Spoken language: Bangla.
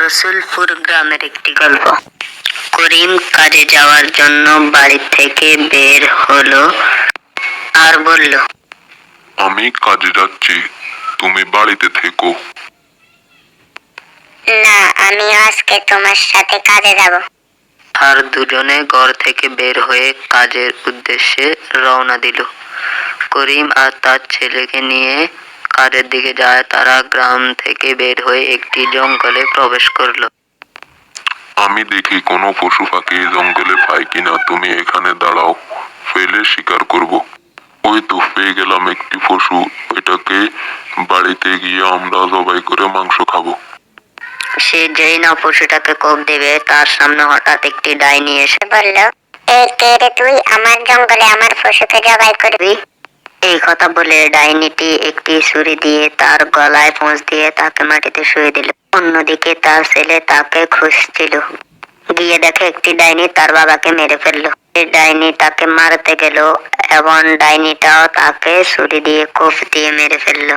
রসুলপুর গ্রামের একটি গল্প। করিম কাজে যাওয়ার জন্য বাড়ি থেকে বের হলো আর বলল, আমি কাজে যাচ্ছি, তুমি বাড়িতে থেকো। না, আমি আজকে তোমার সাথে কাজে যাব। আর দুজনে ঘর থেকে বের হয়ে কাজের উদ্দেশ্যে রওনা দিল। করিম আর তার ছেলেকে নিয়ে কাজের দিকে যায়। তারা গ্রাম থেকে বের হয়ে একটি জঙ্গলে প্রবেশ করলো। আমি দেখি কোনো পশু পাখি জঙ্গলে পাই কিনা, তুমি এখানে দাঁড়াও, পেলে শিকার করব। ওই তো পেয়ে গেলাম একটি পশু, ওইটাকে বাড়িতে গিয়ে আমরা জবাই করে মাংস খাবো। সে যেই না পশুটাকে কোপ দেবে, তার সামনে হঠাৎ একটি ডাইনি এসে বলল, এই কে রে তুই? আমার জঙ্গলে আমার পশুকে জবাই করবি? এই কথা বলে ডাইনিটি একটি ছুরি দিয়ে তার গলায় ফোঁস দিয়ে তাকে মাটিতে শুয়ে দিল। অন্যদিকে তার ছেলে তাকে খুঁজছিল। গিয়ে দেখে একটি ডাইনি তার বাবাকে মেরে ফেললো। এই ডাইনি তাকে মারতে গেল এবং ডাইনিটাও তাকে ছুরি দিয়ে কোপ দিয়ে মেরে ফেললো।